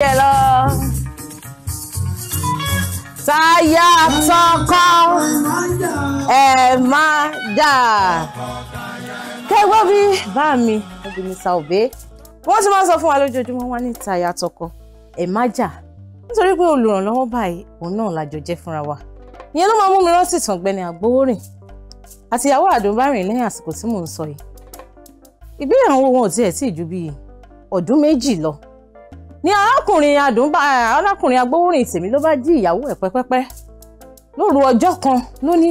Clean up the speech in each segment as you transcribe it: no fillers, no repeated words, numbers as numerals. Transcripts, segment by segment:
Hello. Táyà tọkọ ẹ má jà. Kẹ́gbọ́n bí bá mi obìnrin Sàòbé. Wọ́n ti máa ń sọ fún wa lójoojúmọ́ wọ́n ní táyà tọkọ ẹ má jà. Nítorí pé olùrànlọ́wọ́ báyìí òun náà lájọ jẹ́ fúnra wa. Ìyẹn ló máa mú mi rántí ìtàn Ọ̀gbẹ́ni Àgbówórìn àti ìyàwó Àdùnbárìn lẹ́yìn àsìkò tí mò ń sọ yìí. Ìgbéyàwó wọn ò tiẹ̀ tí ì ju bí ọdún méjì lọ. Ní arákùnrin Àgbówórìn tèmi ló bá jí ìyàwó ẹ̀ pẹ́pẹ́pẹ́ lóru ọjọ́ kan ló ní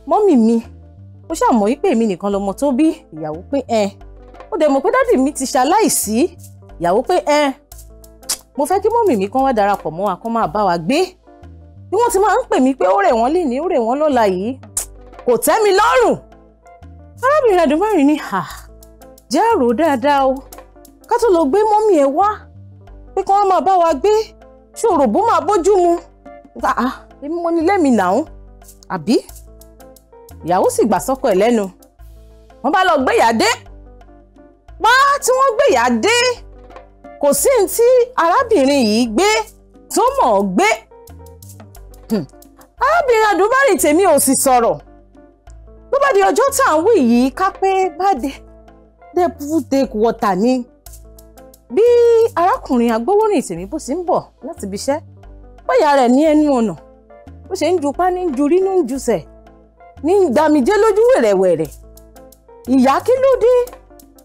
mọ́mì mi ó ṣàmọ̀ wípé èmi nìkan lọmọ tó bí. Ìyàwó pé ó dẹ̀ mọ̀ pé dádì mi ti ṣaláìsí. Ìyàwó pé mo fẹ́ kí mọ́mì mi kán wá darapọ̀ mọ́ wa kán máa bá wa gbé. Bí wọ́n ti máa ń pè mí pé ó rẹ̀ wọ́n lénìí ó rẹ̀ wọ́n lọ́la yìí kò tẹ́ mi lọ́rùn. Arábìnrin Àdùnbárìn ní jẹ́ àrò dáadáa o ká tó lọ gbé mọ́mì ẹ̀ wá pé kí wọ́n máa bá wa gbé ṣòro bó máa bójú mu. Èmi mo ní lẹ́mìí nàún àbí. Ìyàwó sì gbà sọ́kọ ẹ̀ lẹ́nu. Wọ́n bá lọ gbéyà dé. Tí wọ́n gbéyà dé kò sí ní tí arábìnrin yìí gbé tó mọ̀ ọ́ gbé. Arábìnrin Àdùnbárìn tèmi ò sì sọ̀rọ̀. Ló bá di ọjọ́ tá à ń wí yìí ká pé bá dé take water ni. Bí arákùnrin Àgbówórìn tèmi bó sì ń bọ̀ láti ibi iṣẹ́ bóyá rẹ̀ ní ẹnu ọ̀nà bó ṣe ń jupá ní jurí ní jùsẹ̀ ní gbàmìjẹ́ lójú wẹ̀rẹ̀wẹ̀rẹ̀. Ìyá kí ló dé?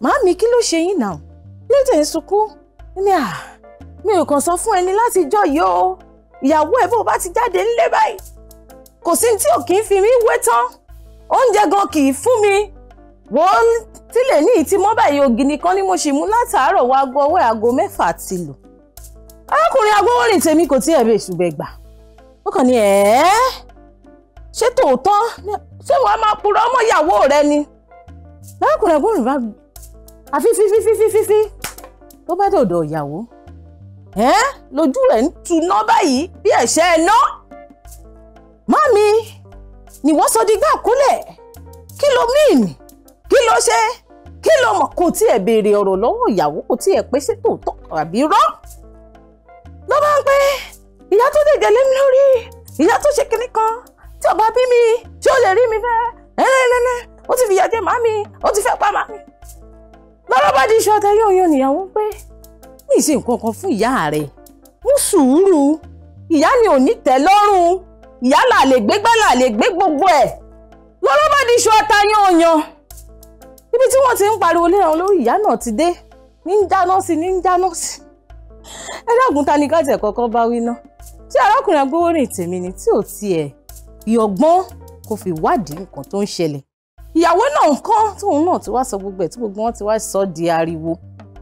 Màámi kí ló ṣe yín náà? Kí ló tẹ̀ ń sunkún? Ní mi ò kàn sọ fún ẹni láti jọ́ yìí o. Ìyàwó ẹ̀ bó bá ti jáde ńlé báyìí kò sí tí ò kì í fi mí wé tán. Oúnjẹ gan kì í fún mi. Wọ́n tílẹ̀ ní ìtí mọ́ báyìí ògì nìkan ni mo ṣì mú látàárọ̀ wá aago ọwọ́ aago 6 ti lù. Arákùnrin Àgbówórìn tèmi kò tí ẹ̀ bẹ̀ ṣùgbẹ́ gbà. Ó kàn ní ṣé tòótọ́ ṣé wọ́n máa purọ́ ọmọ ìyàwó rẹ ni? Arákùnrin Àgbówórìn bá àfi fífí tó bá dọ̀dọ̀ ìyàwó. Lójú rẹ̀ ń tuná báyìí bí ẹ̀ṣẹ́ ẹ̀ná. Màmí ni wọ́n sọ dígbà kúlẹ̀. Kí ló mean? Kí ló ṣe? Kí ló mọ̀? Kò tí ẹ̀ béèrè ọ̀rọ̀ lọ́wọ́ ìyàwó kò tí ẹ̀ pé ṣé tòótọ́ àbí rọ́. Ló bá ń pé ìyá tó dẹ̀gẹ̀ lé mi lórí, ìyá tó ṣe kinní kan tí ọba bí mi ṣé ó lè rí mi fẹ́? Ó ti fìyà jẹ màmí, ó ti fẹ́ pa màmí. Lọ́rọ̀ bá di iṣu ọ̀tẹ̀ yóò níyàwó pé ní ìṣe nǹkan kan fún ìyá rẹ̀. Mú sùúrù. Ìyá ni ò ní tẹ́ lọ́rùn. Ìyá là lè gbé gbá là lè gbé gbogbo ẹ̀. Lọ́rọ̀ bá di iṣu ọ̀tẹ̀ yóò. Ibi tí wọ́n ti ń pariwo lé àwọn lórí ìyá náà ti dé. Ní ń jáná sí. Ẹlẹ́gùn ta ni káàtì ẹ̀kọ́kọ́ bá wí ná. Tí arákùnrin Àgbówórìn tèmi ni tí ò tiẹ̀ fi ọgbọ́n kò fi wádìí nǹkan tó ń ṣẹlẹ̀. Ìyàwó náà nǹkan tóun náà ti wá sọ gbogbo ẹ̀ tí gbogbo wọn ti wá sọ di ariwo.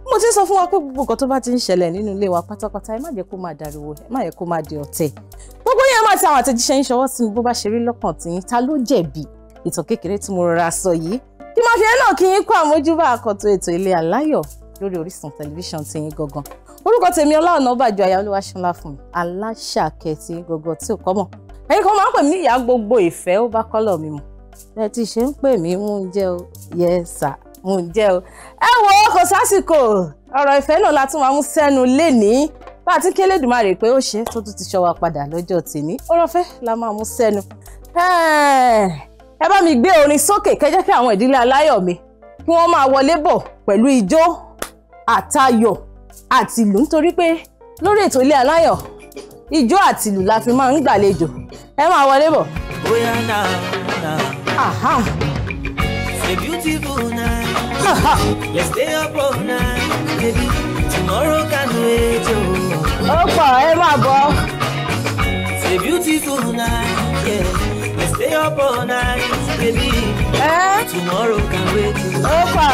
Mo ti sọ fún wa pé gbogbo nǹkan tó bá ti ń ṣẹlẹ̀ nínú ilé wa pátápátá ẹ má jẹ́ kó máa dariwo ẹ má jẹ́ kó máa di ọ̀tẹ̀. Gbogbo yẹn máa ti àwọn àtẹ̀jíṣẹ́ yín ṣọwọ́ sí mi bó bá ṣe rí lọ́kàn tí yín ta ló jẹ̀bi ìtàn kékeré tí mo rọra sọ yìí. Kí máa fi ẹ náà kí yín kó àmójúbà àkọ́tún ètò Ilé Aláyọ̀ lórí Orísun tẹlifíṣàn tí yín gangan. Orúkọ tèmi Onabajo aya Olúwaṣọlá fún mi aláṣàkẹ́ tí yín gangan tí ò kọ́ mọ̀. Ẹ̀yin kan máa ń pè mí ní ìyá gbogbo ìfẹ́ ó bá kọ́lọ̀ mi mu. Ẹ ti ṣe ń pè mí mú ń jẹ́ o yẹ́sà mú ń jẹ́ o. Ẹ wo kò sásìkò ọ̀rọ̀ ìfẹ́ náà la tún máa mú sẹ́nu lénìí bá a ti kí Elédùmarè pé ó ṣe tó tún ti ṣọ́ wa padà lọ́jọ́ tèmi ọ̀rọ̀ ìfẹ́ la máa mú sẹ́nu. Ẹ bá mi gbé orin sókè kẹ́ jẹ́ kí àwọn ìdílé aláyọ̀ mi kí wọ́n máa wọlé bọ̀ pẹ̀lú ijó àtayọ̀ àtìlù nítorí pé lórí ètò Ilé Aláyọ̀ ijó àtìlù la fi máa ń gbàlejò. Ẹ máa wọlé bọ̀. It's a beautiful night. Let's stay up all night, baby. Tomorrow can wait. Ó pọ̀ ẹ máa bọ̀. It's a beautiful night, yeah. Let's stay up all night, baby. Tomorrow can wait. Ó pọ̀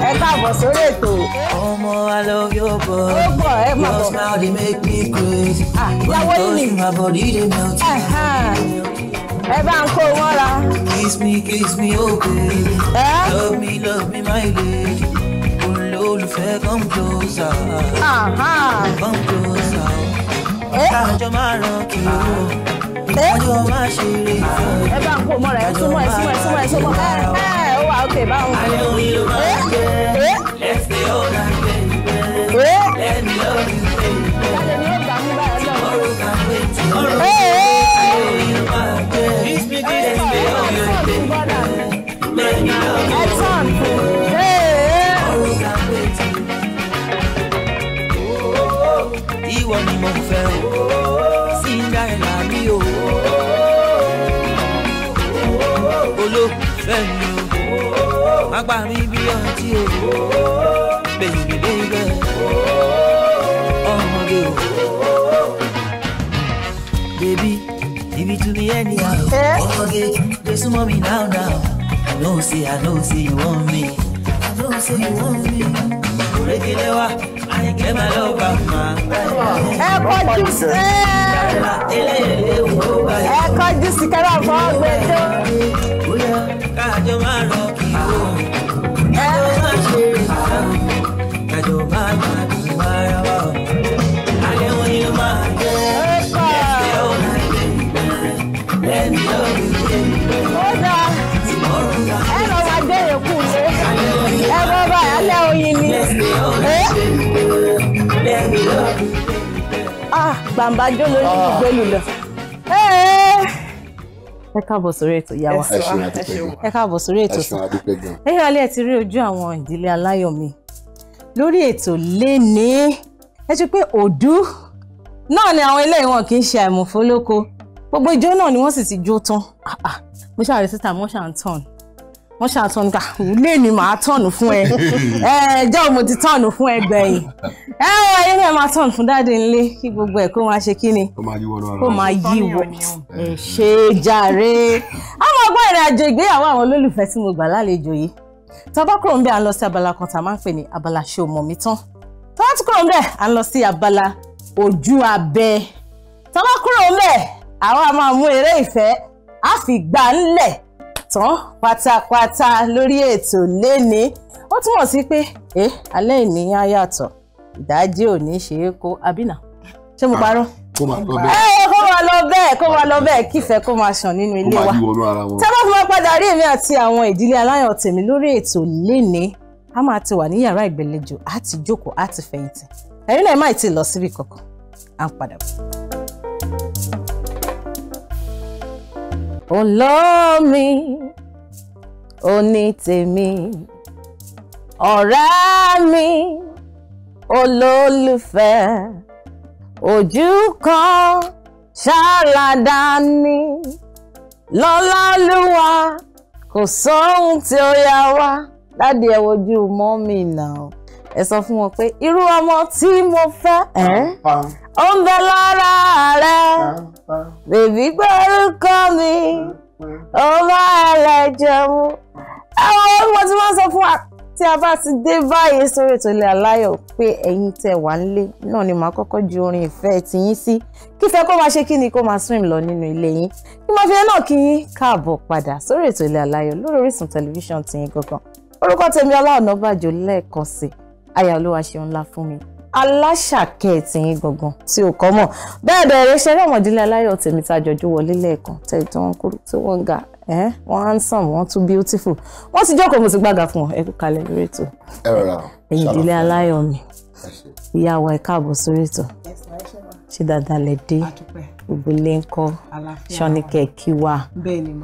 ẹ káàbọ̀ sórí ètò. Ọmọ, I love your body. Ó pọ̀ ẹ máa bọ̀. Your smile they make me crazy. Ìyàwó yìí ni. My body they melt. Ẹ bá ń kó wọn ra. Kiss me, oh baby. Love me, my lady. Olólùfẹ́, come closer. Come closer. Kájọ máa ràn kí o. Kájọ máa ṣeré ìfẹ́. Ẹ bá ń kó wọn ra ẹ súnmọ́. Ó wà ókè báwọn. I know you love me. Let's stay all night, baby. Let me love you, baby. ìwọ ni mo fẹ́ o Cinderella mi o olólùfẹ́ mi o má gbà mí bí ọtí o baby baby ọmọge o baby give it to me anyhow ọmọge dey sumo me now I know say you want me I know say you want me orekele wa I get my love back ma ẹ kọjú sí kẹrọ fún ọgbẹjọ kájọ máa rọ kí o kájọ máa ṣe kájọ máa dùn ara wa o alẹ́ wọn ni ló máa jẹ́ ẹ̀fẹ́ ọ̀la let me love you ó dáa ẹ lọ wá dé èkú lé ẹ bọ́ báyìí alẹ́ oyin ni gbàǹbàjò lórí ìgbélú lọ ẹ káàbọ̀ sórí ètò ìyá wa ẹ káàbọ̀ sórí ètò sọ ẹ̀yin alẹ́ ti rí ojú àwọn ìdílé aláyọ̀ mi lórí ètò lénìí ẹ ti pé òdú náà ni àwọn eléyìí wọn kì í ṣe àìmọ̀fólóko gbogbo ìjọ náà ni wọ́n sì ti jó tán mo ṣàrí síta wọ́n ṣàtọ́n ká lè ní màá tọ́nù fún ẹ jẹ́ mo ti tọ́nù fún ẹ gbẹ̀yìn ayé náà máa tọ́nù fún dáadé ńlé kí gbogbo ẹ̀ kó máa ṣe kí ni kó máa yíwọ́ ṣe jàre àwọn ọgbọ́n ìrìn àjò ìgbéyàwó àwọn olólùfẹ́ tí mo gbà lálejò yìí tọ́bá kúrò ń bẹ̀ à ń lọ sí abala kan tá a máa ń pè ní abala ṣé o mọ̀ mí tán tọ́bá tí kúrò ń bẹ̀ à ń lọ sí abala ojú abẹ tọ́bá kúrò ń bẹ̀ àwa máa mú eré ìfẹ́ á fi gbà ńlẹ̀ tán pátápátá lórí ètò léni ó túmọ̀ sí pé alẹ́ ìníyàn yàtọ̀ ìdájí ò ní ṣe é kó abínà ṣé mo parọ́ kó máa lọ bẹ́ẹ̀ kífẹ́ kó máa ṣàn nínú ilé wa tá bá fi máa padà rí èmi àti àwọn ìdílé aláyọ̀ tèmi lórí ètò léni a máa ti wà ní yàrá ìgbàlejò á ti jókòó á ti fẹ̀yìntì ẹ̀yin náà má ti lọ síbi kankan à ń padà bọ̀. Olómi oní tèmi ọ̀rẹ́ mi olólùfẹ́ ojú kan ṣàlàdání lọ́lọ́lúwa kò sóhun tí ó yà wá láti ẹ wojú mọ́mì náà ẹ sọ fún wọn pé irú ọmọ tí mo fẹ́ ó ń bẹ lára rẹ̀ bèbí gbórúkọ mi ó bá ẹlẹ́jẹ̀ mu àwọn ọmọ tí wọ́n sọ fún wa tí a bá ti dé báyìí sórí ètò Ilé Aláyọ̀ pé ẹ̀yin tẹ́ wà nílé náà ni màá kọ́kọ́ ju orin ìfẹ́ ti yín sí kífẹ́ kó máa ṣe kí ni kó máa swim lọ nínú ilé yín kí máa fi ẹ náà kí yín káàbọ̀ padà sórí ètò Ilé Aláyọ̀ lórí Orísun tẹlifíṣàn ti yín gangan orúkọ tèmi Onabajo lẹ́ẹ̀kan sí aya olúwa ṣeun ńlá fún mi aláṣàkẹ́ ti yín gangan tí ò kọ́ mọ̀ bẹ́ẹ̀ bẹ̀rẹ̀ ṣe rí àwọn ìdílé aláyọ̀ tèmi tá a jọjú wọlé lẹ́ẹ̀kan tẹ̀ tí wọ́n kúrú tí wọ́n ga wọ́n handsome wọ́n tún beautiful wọ́n ti jókòó mo ti gbága fún wọn ẹ kú kalẹ̀ lórí ètò ẹ̀yin ìdílé aláyọ̀ mi ìyá wa ẹ káàbọ̀ sórí ètò ṣé dáadáa lẹ dé gbogbo ilé ń kọ́ ṣọ́nìkẹ́ kí wà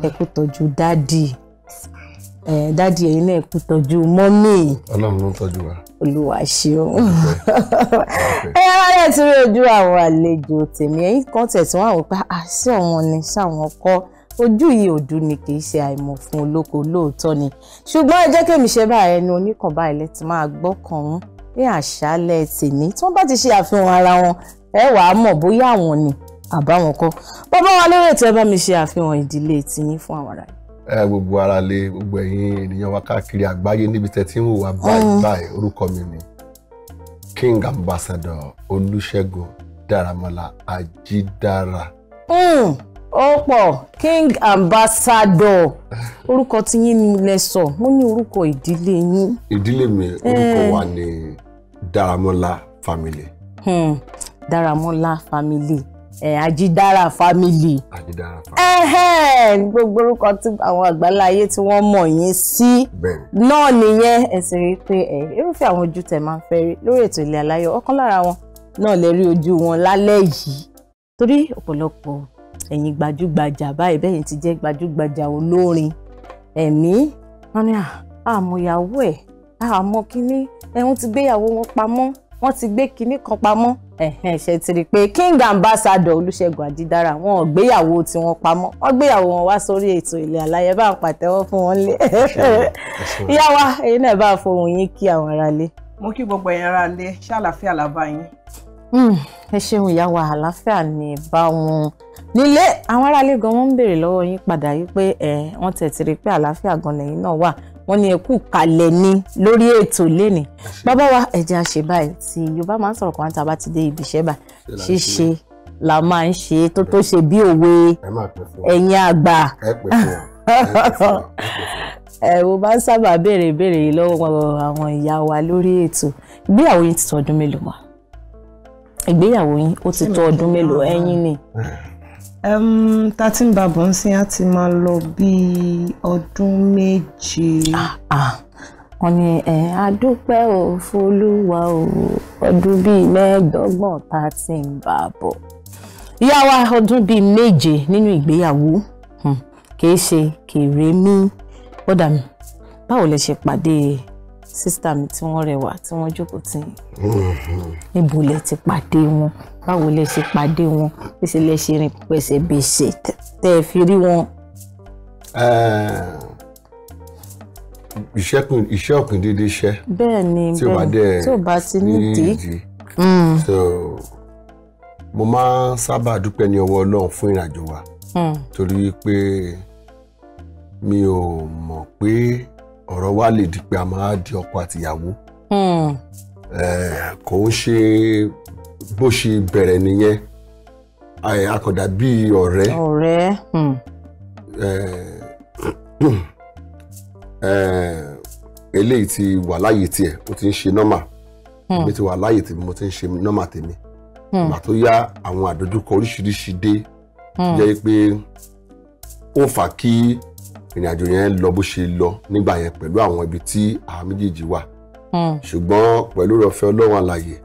ẹ kú tọ́jú dádì ẹ̀yin náà ẹ kú tọ́jú mọ́mì Ọlọ́run ló ń tọ́jú wa olúwa ṣeun ayé tí rí ojú àwọn àlejò tèmi ẹ̀yin kan tẹ̀ tí wọ́n àwọn pé àṣẹ ọ̀wọ́n ni ṣáwọn kọ́ ojú yìí òdu ni kì í ṣe àìmọ̀ fún olóko lóòótọ́ ni ṣùgbọ́n ẹ jẹ́ kémi ṣe báyìí ẹnu oníkànbá ilẹ̀ tí máa gbọ́ kàn wọ́n ní àṣálẹ́ tèmi tí wọ́n bá ti ṣe àfihàn ara wọn ẹ wàá mọ̀ bóyá àwọn ni àbáwọn kọ́ bàbá wa lórí ètò ẹ bá mi ṣe àfihàn ìdílé tiyín fún àwọn ará yìí. Gbogbo ara lé gbogbo ẹ̀yin ènìyàn wa káàkiri àgbáyé níbi tẹ́ tí ń wò wá báyìí orúkọ mi ni King Ambassador Olúṣẹ́gun Daramola Ajidara. Ó pọ̀ King Ambassador orúkọ tí yín ni lẹ sọ mo ní orúkọ ìdílé yín. Ìdílé mi orúkọ wa ni Daramola family. Daramola family. Ajidara family. Ajidara family. Gbogbo orúkọ tí àwọn àgbáláyé tí wọ́n mọ̀ yín sí náà nìyẹn ẹ sì rí pé irúfẹ́ àwọn ojú tẹ́ máa ń fẹ́ rí lórí ètò Ilé Aláyọ̀ ọ̀kan lára wọn náà lè rí ojú wọn lálẹ́ yìí torí ọ̀pọ̀lọpọ̀ ẹ̀yin gbajúgbajà báyìí bẹ́yìn ti jẹ́ gbajúgbajà olórin ẹ̀mí wọn ni àmọ́ ìyàwó ẹ̀ àmọ́ kínní ẹ̀hún ti gbéyàwó wọn pamọ́ wọ́n ti gbé kinní kan pamọ́ ṣe ti rí pé King Ambassador Olúṣẹ́gun Ajidara wọn ò gbéyàwó tí wọ́n pamọ́ wọ́n gbéyàwó wọn wá sórí ètò Ilé Aláyẹ bá ń pàtẹ́wọ́ fún wọn lé ìyá wa èyí náà bá fohùn yín kí àwọn aráalé. Mo kí gbogbo ẹ̀yin aráalé ṣàlàáfíà làbá yín. Ẹ ṣeun ìyá wa àlàáfíà ní bá wọn nílé àwọn aráalé gan wọ́n ń béèrè lọ́wọ́ yín padà yìí pé wọ́n tẹ̀ ti rí pé àlàáfíà gan lẹ́yìn náà wà wọ́n ní ẹ kú kalẹ̀ ní lórí ètò lénìí bàbá wa ẹ jẹ́ a ṣe báyìí tí Yorùbá máa ń sọ̀rọ̀ kan tá a bá ti dé ibi iṣẹ́ báyìí ṣíṣe la máa ń ṣe tó ṣe bí òwe ẹ̀yin àgbà mo bá ń sábà béèrè yìí lọ́wọ́ àwọn ìyá wa lórí ètò ìgbéyàwó yín ti tó ọdún mélòó wá ìgbéyàwó yín ó ti tó ọdún mélòó ẹ̀yin ni. 13 bàbọ̀ ń sin á ti máa lọ bí ọdún méje. Wọ́n ní adúpẹ́ ò f'Olúwa ò ọdún bíi 15 13 bàbọ̀. Ìyá wa ọdún bíi 7 nínú ìgbéyàwó kìí ṣe kéré mí bọ́dà mi báwo lẹ ṣe pàdé sísítà mi tí wọ́n rẹwà tí wọ́n jókòó tì níbo lẹ ti pàdé wọn báwo lẹ ṣe pàdé wọn pèsè lẹ ṣe rìn pèsè bèsè tẹ́ ẹ fi rí wọn. iṣẹ́ òkun dédé iṣẹ́. Bẹ́ẹ̀ni tí ò bá ti nídìí. So mo máa ń sábà dúpẹ́ ní ọwọ́ Ọlọ́run fún ìrìnàjò wa torí pé mi ò mọ̀ pé ọ̀rọ̀ wa lè di pé a máa di ọkọ àtìyàwó. Kò ń ṣe bó ṣe bẹ̀rẹ̀ nìyẹn akọ̀dà bíi ọ̀rẹ́. Eléyìí ti wà láyé tiẹ̀ ó ti ń ṣe nọ́mà èmi ti wà láyé tèmi mo ti ń ṣe nọ́mà tèmi ìgbà tó yá àwọn àdójúkọ oríṣiríṣi dé jẹ́ pé ó fà kí ìrìnàjò yẹn lọ bó ṣe lọ nígbà yẹn pẹ̀lú àwọn ibi tí àwọn méjèèjì wà ṣùgbọ́n pẹ̀lú ọ̀fẹ́ Ọlọ́run alààyè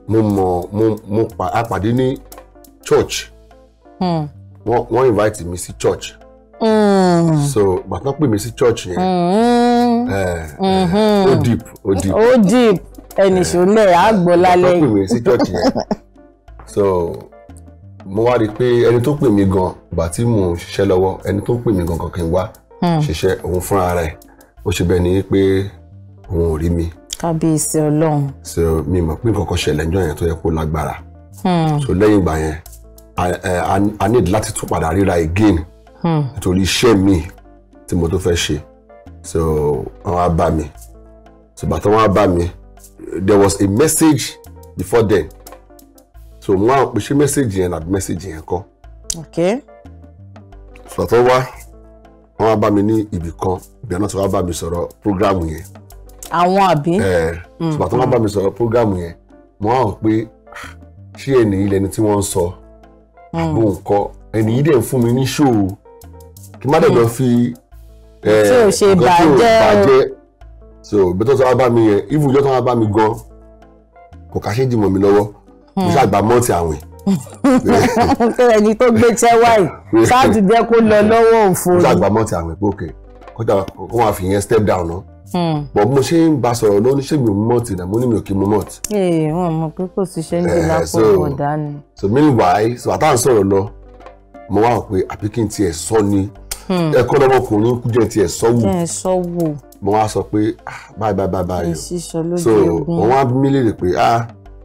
mo pàdé ní church wọ́n invite mi sí church so bàtán pè mí sí church yẹn ó deep ẹnì ṣọlẹ̀ àgbọ̀ lálẹ́ yìí bàtán pè mí sí church yẹn so mo wá rí i pé ẹni tó pè mí gan ìgbà tí mò ń ṣiṣẹ́ lọ́wọ́ ẹni tó pè mí gan kí n wá ṣiṣẹ́ òun fúnra rẹ̀ ó ṣe bẹ́ẹ̀ ni pé òun ò rí mi. Kábíyèsí Ọlọ́run. So mi mọ̀ pé nǹkan kan ṣẹlẹ̀ níjọ́ yẹn tó yẹ kó lágbára. So lẹ́yìn ìgbà yẹn I need láti tún padà ríra again nítorí iṣẹ́ mi tí mo tó fẹ́ ṣe so wọ́n wá bá mi so bàtà wọ́n wá bá mi there was a message before then so mo wá pè ṣé message yẹn àbí message yẹn kọ́. Okay. So bàtà wọ́n wá bá mi ní ibì kan ibì náà tí wọ́n bá mi sọ̀rọ̀ programu yẹn. Àwọn àbí. So bàtà wọ́n bá mi sọ̀rọ̀ programu yẹn mo wá hàn pé ṣé ẹni ilẹ̀ ni tí wọ́n ń sọ àbò nǹkan ẹni yìí dẹ̀ ń fún mi ní ṣòwò kí má dẹ̀ lọ fi tí ò ṣe bàjẹ́ so bí tó sọ wá bá mi yẹn ìfúnjọ́ tó wá bá mi gan kò ká ṣe dìmọ̀ mi lọ́wọ́ mo ṣàgbà mọ́ọ̀tì àwìn. ẹni tó gbé tẹ́wáì ṣáàtì jẹ́ kó lọ lọ́wọ́ òfò. mo ṣàgbà mọ́ọ̀tì àwìn pé òkè kọjá kó máa fi yẹn step down náà. bọ̀ mo ṣe ń bá sọ̀rọ̀ lọ́wọ́ níṣẹ́ mi ò mú mọ́ọ̀tì náà mo ní mi ò kí mú mọ́ọ̀tì. Wọ́n mọ̀ pé kò sí ṣe ń dé lápò ọ̀dà ni. So meanwhile so àtàwọn sọ̀rọ̀ lọ mo wá pé àbí kí n tiẹ̀ sọ ni ẹ̀kọ́ lọ́mọkùnrin kú jẹ́ tiẹ̀ sọ́wọ́ mo wá sọ pé báyìí so mo wá bí mi léèrè pé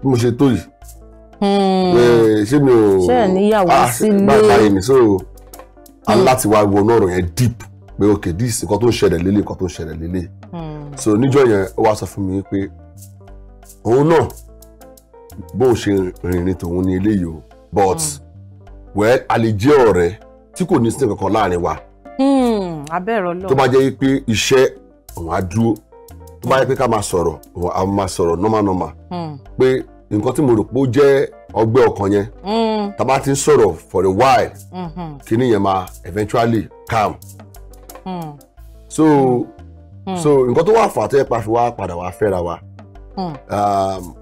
bí mo ṣe tó yìí ṣé mi ò ṣe níyàwó sílé báyìí ni so aláti wá wọnú ọ̀rọ̀ yẹn deep pé ok this nǹkan tó ń ṣẹlẹ̀ lélẹ̀ nǹkan tó ń ṣẹlẹ̀ lélẹ̀ so níjọ́ yẹn ó wá sọ fún mi pé òun náà bóun ṣe rìnrìn tòun ní eléyìí o but well a lè jẹ́ ọ̀rẹ́ tí kò ní sí kankan láàrin wa. Abẹ́rẹ́ Ọlọ́run. Tó bá jẹ́ pé iṣẹ́ òun á dúró tó bá jẹ́ pé ká máa sọ̀rọ̀ òun á máa sọ̀rọ̀ normal pé nǹkan tí mo rò pé ó jẹ́ ọgbẹ́ ọkàn yẹn tá bá ti ń sọ̀rọ̀ for a while kíní yẹn máa eventually calm. So nǹkan tó wà fà tó yẹ pa fi wá padà wá fẹ́ra wa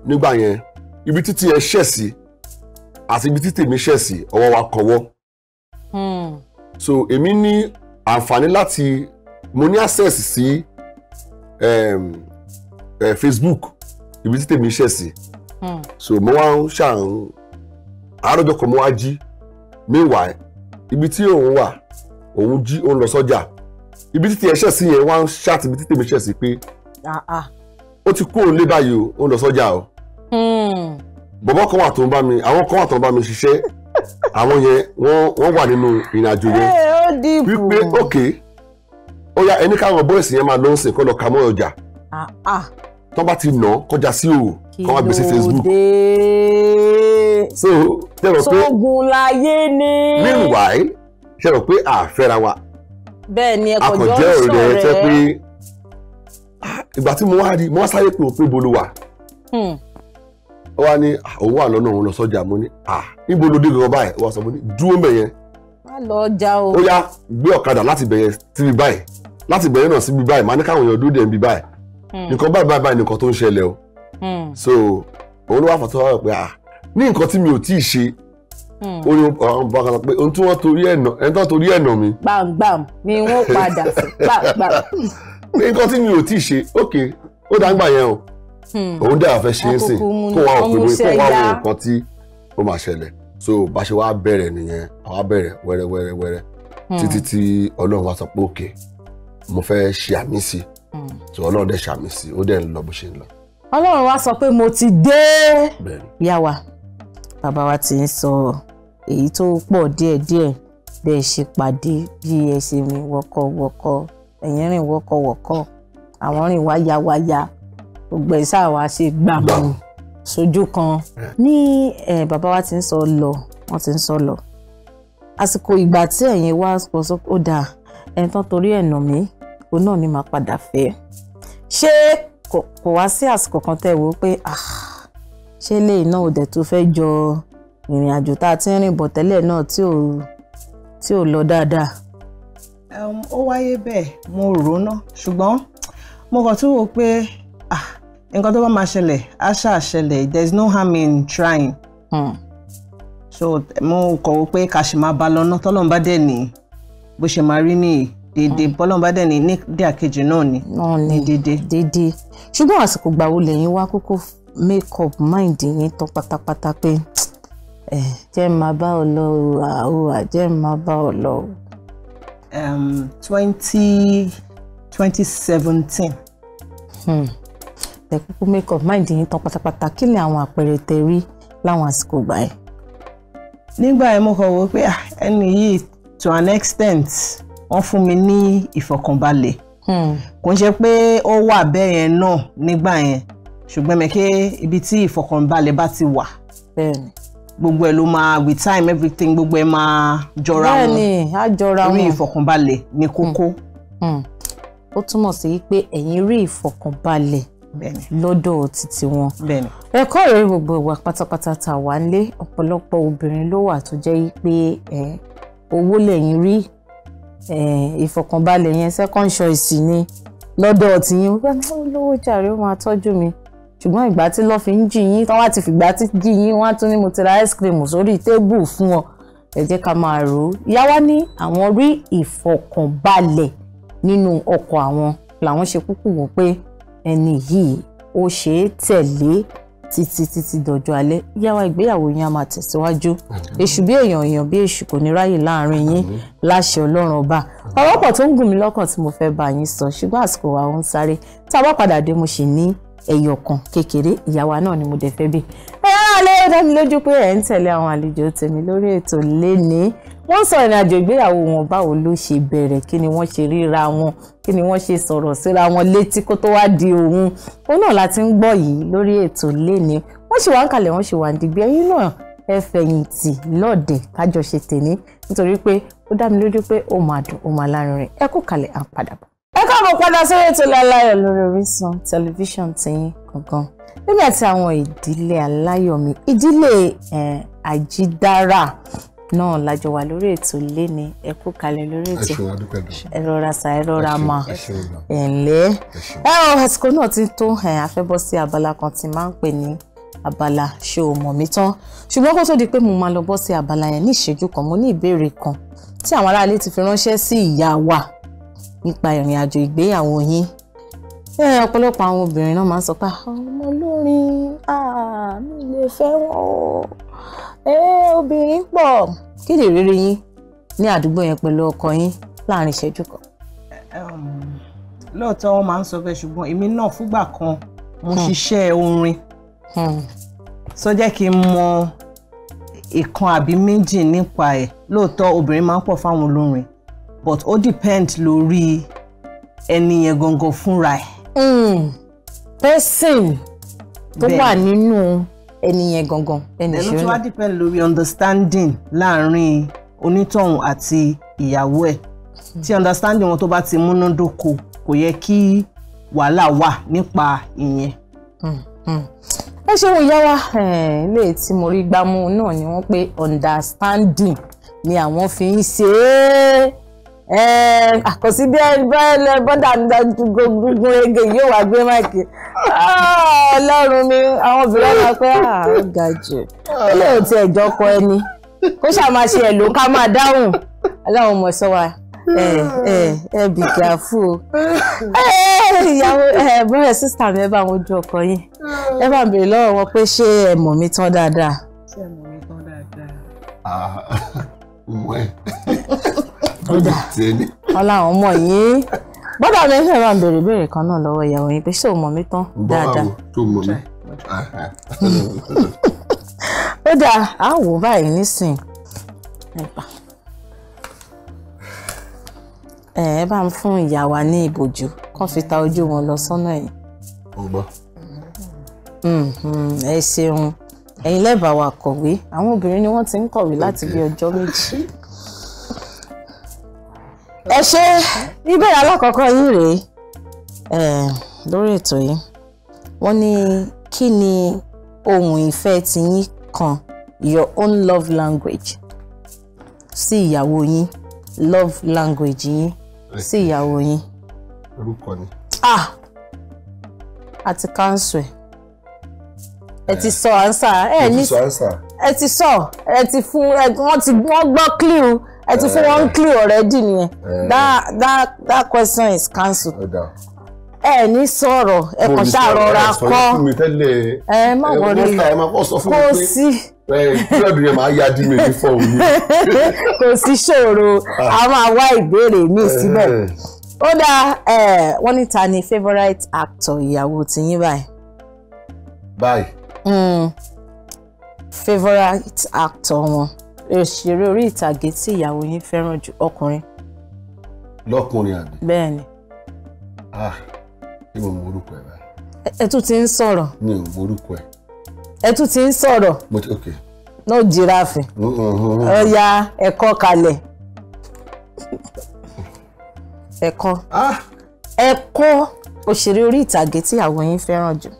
nígbà yẹn ibi títí ẹ ṣẹ̀ sí àti ibi títí mi ṣẹ̀ sí ọwọ́ wa kọwọ́. So èmi ní àǹfààní láti mo ní access sí Facebook ibi tí tèmi ṣẹ̀ sí so mo wá ń ṣàn àárọ̀jọ́ kan mo wá jí meanwhile ibi tí òun wà òun jí òun lọ sọ́jà ibi tí tiẹ̀ ṣẹ̀ sí yẹn wá ń ṣàtì ibi tí tèmi ṣẹ̀ sí pé ó ti kú òun lé báyìí o òun lọ sọ́jà o bọ̀bọ̀ kan wà tó ń bá mi àwọn kan wà tó ń bá mi ṣiṣẹ́ àwọn yẹn wọ́n wà nínú ìrìn àjò yẹn wípé okay ó yá ẹni káwọn bọ́ọ̀sì yẹn máa lọ ń sìn kó lọ kà mọ́ ọjà tó bá ti nà kọjá sí òwò kó wá gbé sí Facebook so tẹ́lọ̀ pé sógun láyé ni meanwhile tẹ́lọ̀ pé àfẹ́ra wa bẹ́ẹ̀ ni ẹ̀kọ́ jọ akọ̀jẹ́ ọ̀rẹ́ tẹ́ pé ìgbà tí mo wá rí mo wá sáré pé òpin bolo wà ó wá ní òun wà lọ́nà òun lọ sọ́jà mo ní níbo ló dé gan báyìí ó wá sọ mo ní dúró mbẹ̀ yẹn má lọ ọjà o ó yá gbé ọ̀kadà láti bẹ̀yẹn síbi báyìí láti bẹ̀yẹn náà síbi báyìí máa ní káwọn èèyàn dúró dẹ̀ níbi báyìí nǹkan báyìí nǹkan tó ń ṣẹlẹ̀ o so òun ló wá fàtọ́ wá pé ní nǹkan tí mi ò tíì ṣe ó ní àwọn bá kan pé ohun tí wọ́n torí ẹ̀nà mi gbàngbàm ni wọ́n padà sí gbàngbàm pé nǹkan tí mi ò tíì ṣe ok ó dáńgbà yẹn o òun dẹ̀ fẹ́ ṣe é sìn kó wá òpin kó wá wo nǹkan tí ó máa ṣẹlẹ̀ so bá ṣe wá bẹ̀rẹ̀ nìyẹn àwa bẹ̀rẹ̀ wẹ́rẹ́wẹ́rẹ́ títí tí Ọlọ́run wá sọ pé òkè mo fẹ́ ṣe àmì sí so Ọlọ́run dẹ̀ ṣàmì sí ó dẹ̀ ń lọ bó ṣe ń lọ. Ọlọ́run wá sọ pé mo ti dé yá wa bàbá wa ti ń sọ èyí tó pọ̀ díẹ̀díẹ̀ bẹ́ẹ̀ ṣe pàdé bí ẹ ṣe rìn wọ́kọ̀wọ́kọ̀ ẹ̀yin rìn wọ́kọ̀wọ́kọ̀ àwọn rìn wáyáwáyá gbogbo ẹ̀ sáà wá ṣe gbàmù sójú kan ní bàbá wa ti ń sọ lọ wọ́n ti ń sọ lọ àsìkò ìgbà tí ẹ̀yin wá sọ ó dáa ẹni tán torí ẹ̀ nà mí òun náà ni màá padà fẹ́ ṣé kò wá sí àsìkò kan tẹ́ wò pé ṣé lẹ́yìn náà ò dẹ̀ tó fẹ́ jọ ìrìn àjò tá a ti ń rìn bọ̀ tẹ́lẹ̀ náà tí ò lọ dáadáa. ó wáyé bẹ́ẹ̀ mo rò ná ṣùgbọ́n mo kàn tún wò pé nǹkan tó bá máa ṣẹlẹ̀ á ṣáà ṣẹlẹ̀ there is no harm in trying. So mo kọ̀ wò pé ká ṣì máa bá lọ́nà tọ́lọ́run bá dẹ̀ ní bó ṣe máa rí ní dédé bọ́lọ́run bá dẹ̀ ní dé àkejì náà ní dédé. Ṣùgbọ́n àsìkò gbà wo lẹ́yìn wá kókó make up mind yín tán pátápátá pé jẹ́ máa bá ọ lọ jẹ́ máa bá ọ lọ. 2017. Ẹ kúkú make up mind yín tán pátápátá kí ni àwọn àpẹẹrẹ tẹ rí láwọn àsìkò gbà yẹn. Nígbà yẹn mo kàn wò pé ẹni yìí to an extent wọ́n fún mi ní ìfọ̀kànbalẹ̀. Kò ń ṣe pé ó wà bẹ́ẹ̀ yẹn náà nígbà yẹn ṣùgbọ́n mẹ́kẹ́ ibi tí ìfọ̀kànbalẹ̀ bá ti wà gbogbo ẹ̀ ló máa with time everything gbogbo ẹ̀ máa jọra wọn. Bẹ́ẹ̀ni á jọra wọn. Rí ìfọ̀kànbalẹ̀ ní kókó. Ó túmọ̀ sí pé ẹ̀yin rí ìfọ̀kànbalẹ̀ lọ́dọ̀ títí wọn. Ẹ̀kọ́ rẹ̀ gbogbo ìwà pátápátá tá a wà nílé ọ̀pọ̀lọpọ̀ obìnrin ló wà tó jẹ́ pé owó lẹ́yìn rí ìfọ̀kànbalẹ̀ yẹn second choice ni lọ́dọ̀ tiyín wọ́n lówó jàre ó máa tọ́jú mi ṣùgbọ́n ìgbà tí lọ́ fi ń jí yín tán wá ti fìgbà tí jí yín wọ́n á tún ní mo ti ra ice cream sórí tébù fún ọ ẹ jẹ́ ká máa rò ó. Ìyá wa ní àwọn rí ìfọ̀kànbalẹ̀ nínú ọkọ̀ àwọn làwọn ṣe kúkú wò pé ẹni yìí ó ṣe é tẹ̀lé títí dọjọ́ alẹ́. Ìyá wa ìgbéyàwó yín á máa tẹ̀síwájú èṣù bí èèyàn bí èṣù kò ní ráyè láàrin yín láṣẹ Ọlọ́run ọba. Ọ̀rọ̀ pọ̀ tó ń gùn mí lọ́kàn tí mo fẹ́ bá yín sọ ṣùgbọ́n àsìkò wa ń sáré tá a bá padà dé mo sì ní ẹyọ kan kékeré ìyàwó náà ni mo dẹ̀ fẹ́ bí. ẹ̀yà alẹ́ ó dá mi lójú pé ẹ̀ ń tẹ̀lé àwọn àlejò tèmi lórí ètò lénìí. Wọ́n sọ ìrìn àjò ìgbéyàwó wọn báwo ló ṣe bẹ̀rẹ̀ kí ni wọ́n ṣe ríra wọn kí ni wọ́n ṣe sọ̀rọ̀ síra wọn létí kó tó wá di òun náà láti ń gbọ́ yìí lórí ètò lénìí. Wọ́n ṣì wá ń kalẹ̀ wọ́n ṣì wá ń digbí ẹ̀yin náà ẹ fẹ̀yìntì lọ́ọ̀dẹ̀ kájọ ṣe tèmi nítorí pé ó dá mi lójú pé ó máa dùn ó máa lárinrin ẹ kú kalẹ̀ à ń padà bọ̀. Ẹ káàbọ̀ padà sórí ètò Láláyọ̀ lórí Orísun tẹlifíṣàn tiyín gangan níbi àti àwọn ìdílé aláyọ̀ mi ìdílé Ajidara náà lájọ wà lórí ètò léni ẹ kú kalẹ̀ lórí ètò ẹ rọra sa ẹ rọra ma ẹ̀ǹlẹ́ àsìkò náà ti tó àfẹ́bọ́ sí abala kan tí máa ń pè ní abala ṣé o mọ̀ mí tán ṣùgbọ́n kó tó di pé mo máa lọ bọ́ sí abala yẹn ní ìṣẹ́jú kan mo ní ìbéèrè kan tí àwọn aráalé ti fi ránṣẹ́ sí ìyá wa nípa ìrìn àjò ìgbéyàwó yín ọ̀pọ̀lọpọ̀ àwọn obìnrin náà máa ń sọ pé ọmọ olórin mi lè fẹ́ wọn o obìnrin pọ̀. Kí ni ìrírí yín ní àdúgbò yẹn pẹ̀lú ọkọ yín láàrin ìṣẹ́jú kan? Lóòótọ́ wọ́n máa ń sọ bẹ́ẹ̀ ṣùgbọ́n èmi náà fúgbà kan mo ṣiṣẹ́ orin so jẹ́ kí n mọ ìkan àbí méjì nípa ẹ̀. Lóòótọ́ obìnrin máa ń pọ̀ fáwọn olórin but ó depend lórí ẹni yẹn gangan fúnra ẹ̀. Person tó wà nínú ẹni yẹn gangan ẹni ṣe. ẹnu tó wá depend lórí understanding láàrin onítọ̀hún àti ìyàwó ẹ̀. Tí understanding wọn tó bá ti múnádóko kò yẹ kí wàhálà wà nípa ìyẹn. Ẹ ṣeun ìyá wa ilé tí mo rí gbámú náà ni wọ́n pé understanding ni àwọn fi ń ṣe é. Àkọsí bí bọ́dà gbogbo ege yóò wá gbé máìkì. Ọlọ́run mi àwọn obìnrin máa pẹ́ ó ga jù. Ilé ò tí ẹ̀jọ́ kọ ẹni kó ṣáà máa ṣe ẹ̀lò ká máa dáhùn. Aláwọn ọmọ sọ wa be careful. Ìyàwó bọ́rẹ̀ sísítà mi ẹ bá wọn ojú ọkọ yín. Ẹ bá béèrè lọ́wọ́ wọn pé ṣé ẹ mọ̀ mi tán dáadáa. Ṣé ẹ mọ̀ mi tán dáadáa? Mọ̀ ẹ́. Ó dà wọ́n láwọn mọ̀ yín. Bọ́dà mi fẹ́ bá béèrè béèrè kan náà lọ́wọ́ ìyàwó yín pé ṣé o mọ̀ mi tán dáadáa. Tó mọ̀ mi. Ó dà á wò báyìí nísìn. Ẹ bá ń fún ìyá wa ní ìbòjú kán fi ta ojú wọn lọ sọ́nà ẹ̀yìn. Ẹ ṣeun ẹ̀yin lẹ́bàá wa kọ̀wé àwọn obìnrin ni wọ́n ti ń kọ̀wé láti bí ọjọ́ méjì. Ẹ ṣe ìbéèrè alákọ̀ọ́kọ́ yín rèé lórí ètò yìí wọ́n ní kí ni ohun ìfẹ́ tiyín kan your own love language sí ìyàwó yín love language yín sí ìyàwó yín. Orúkọ ni. Àti káńsù ẹ ti sọ ànsà ẹ ti sọ ẹ ti fún wọ́n gbọ́ clue ẹ ti fún wọn clue already nìyẹn. That question is cancelled. Ẹ ní sọ̀rọ̀ ẹ kàn ṣàrọra kọ́ má wọlé kò sí kílọ̀dù máa yá dí mi ní fọ́ọ̀mù mi. Kò sí ṣòro a máa wá ìbéèrè mi síbẹ̀. Ó dáa wọ́n ní ta ni favourite actor ìyàwó tiyín báyìí. Favourite actor wọn òṣèré orí ìtàgé tí ìyàwó yín fẹ́ràn jù ọkùnrin. Lọ́kùnrin àbí. Bẹ́ẹ̀ni. Ṣé mo mọ orúkọ ẹ báyìí? Ẹ tún ti ń sọ̀rọ̀. Mi ò mọ orúkọ ẹ. Ẹ tún ti ń sọ̀rọ̀. No jirafe. Ó yá ẹ̀kọ́ kalẹ̀. Ẹ̀kọ́ òṣèré orí ìtàgé tí ìyàwó yín fẹ́ràn jù.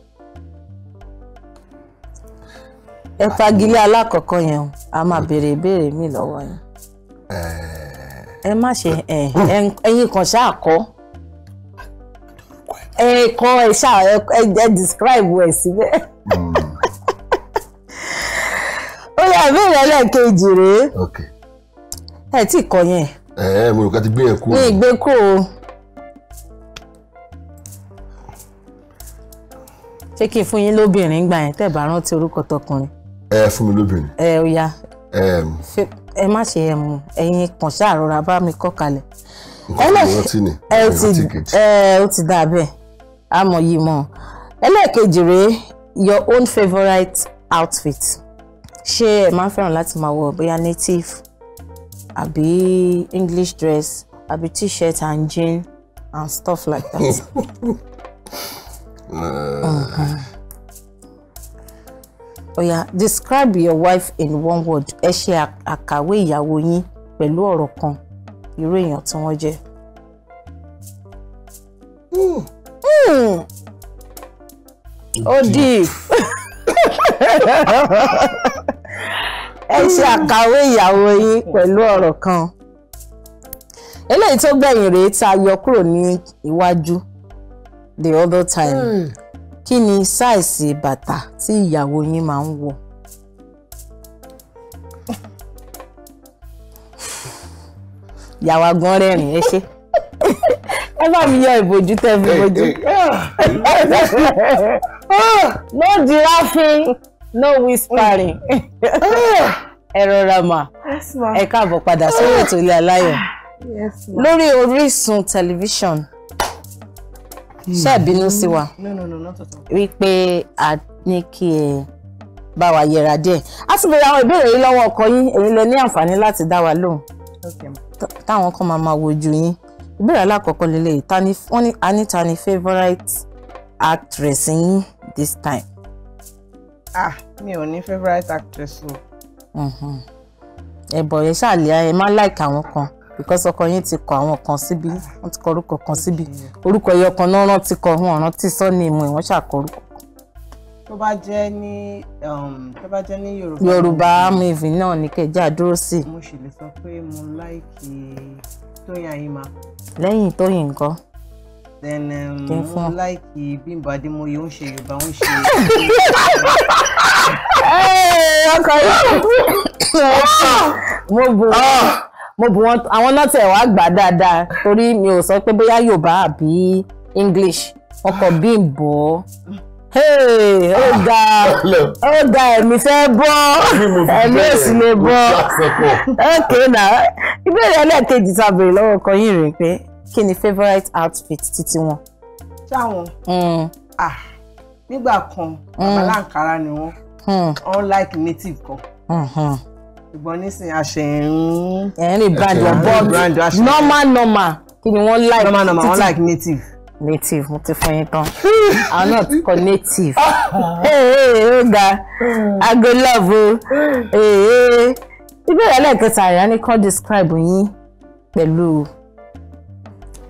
Ẹ fagilé alákọ̀ọ́kọ́ yẹn o a máa béèrè ìbéèrè mi lọ́wọ́ yín. Ẹ má ṣe ẹ̀yin kan ṣáà kọ́. Ẹ̀kọ́ ẹ describe ẹ̀ síbẹ̀. Ó yá ìbéèrè ẹlẹ́ẹ̀kejì rèé. Ẹ tí kọ yẹn. Mo rò ká ti gbé yẹn kú. Ní ìgbé kú o. Ṣé kí n fún yín lóbìnrin gbà yẹn tẹ́ bá rántí orúkọ tọkùnrin? Fún mi lóbìnrin. Ó yá. Ẹ má ṣe ẹ̀yin kan ṣàrọra bá mi kọ́ kalẹ̀. Ó ti dà bẹ́ẹ̀ àmọ́ yìí mọ́. Ẹlẹ́ẹ̀kejì rèé your own favourite outfit. Ṣé ẹ máa ń fẹ́ràn láti máa wọ bóyá native àbí English dress àbí t-shirt and jean and stuff like that? Ó yá describe your wife in one word. Ẹ ṣe àkàwé ìyàwó yín pẹ̀lú ọ̀rọ̀ kan irú èèyàn tí wọ́n jẹ́. Ó deep. Ẹ ṣe àkàwé ìyàwó yín pẹ̀lú ọ̀rọ̀ kan. Eléyìí tó gbẹ̀yìn rèé tá a yọ kúrò ní iwájú the other time. Kí ni sáìsì bàtà tí ìyàwó yín máa ń wọ̀? Ìyàwó gan rẹ́rìn ẹ ṣe. ẹ bá mi yọ ìbòjú tẹ́ fi bòjú. No giraffing, no whispering. Ẹ rọra mà. Ẹ káàbọ̀ padà sórí ètò Ilé Aláyọ̀. Lórí Orisun tẹlifíṣọ̀n. Ṣé ẹ bínú sí wa? No, not at all. Wípé a ní kí ẹ bá wa yẹra díẹ̀. A sì bẹ̀rẹ̀ àwọn ìbéèrè yìí lọ́wọ́ ọkọ yín, ẹ̀yin lẹ ní àǹfààní láti dá wa lóhùn. Okay. Táwọn kan máa wojú yín. Ìbéèrè alákọ̀ọ́kọ́ lélẹ̀ wọ́n ní Anita ni favourite actress yín this time. Mi ò ní favourite actress o. Ẹ̀bọ̀ yẹn ṣàlẹ́ ẹ máa like àwọn kan because ọkọ yín ti kọ àwọn kan síbi wọ́n ti kọ orúkọ kan síbi orúkọ ẹyọ kan náà rántí kọ wọn rántí sọ́ọ̀nì ìmọ̀ ìwọ́n ṣàkọ orúkọ. Tó bá jẹ́ ní Yorùbá movie náà ní kẹjá dúró sí. Mo sì lè sọ pé mo like Tóyìn Àyìnmá. Lẹ́yìn Tóyìn nǹkan. Then mo like Bímbọ́ Adémọ́yé ó ń ṣe Yorùbá ó ń ṣe. Ọkọ yìí mo bù wọn àwọn náà tẹ̀ wá gbà dáadáa torí mi ò sọ pé bóyá Yorùbá àbí English ọkọ Bímbọ́. Ó ga ẹ̀mí fẹ́ bọ́ ẹ̀mí èsì lè bọ́. Okay now ìbéèrè ẹlẹ́ẹ̀kejì tá a béèrè lọ́wọ́ kan yìí rèé pé kí ni favourite outfit títí wọn. Ṣáwọn nígbà kan babalá Ankara ni wọ́n like native kan. Ṣùgbọ́n nísìnyí àṣẹ ẹ̀rín brand your normal kí ni wọ́n like normal wọ́n like native mo ti fún yín tán àwọn náà ti kọ native ó ga ago love o ìbéèrè ẹlẹ́ẹ̀kẹta àyà ní kàn describe yín pẹ̀lú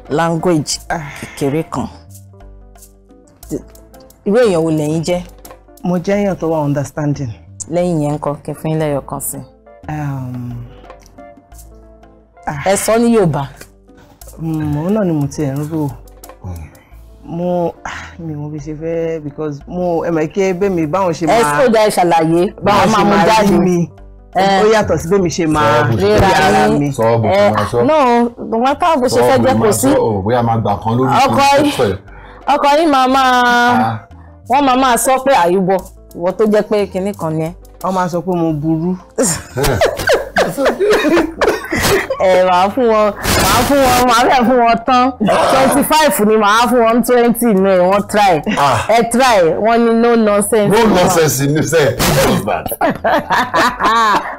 language kékeré kan irú èèyàn wo lẹ́yìn jẹ́. Mo jẹ́ èèyàn tó wà understanding. Lẹ́yìn yẹn ńkọ́ kí fún yín lẹ́yọ̀ kan sí. Ẹ sọ ní Yorùbá. Mo náà ni mo ti ẹ̀ ń rò mi mo bí ṣe fẹ́ because mo ẹ̀mẹ̀kẹ́ bẹ́ẹ̀ mi báwọn ṣe máa. Ẹ sọ dá ẹ ṣàlàyé báwọn ṣe máa jáde mi ó yàtọ̀ sí bẹ́ẹ̀ mi ṣe máa ríra ara mi. No wọn ká bó ṣe fẹ́ jẹ́ kò sí. Bóyá máa gbà kan lórí ọkọ yín wọ́n máa sọ pé àyùbọ̀ ìwọ tó jẹ́ pé kinní kan ni ẹ. Wọ́n máa sọ pé mo burú. Màá fún wọn tán 25 ni màá fún wọn 20 ní wọ́n try wọ́n ní no nonsense. No nonsense ní sẹ́ẹ̀.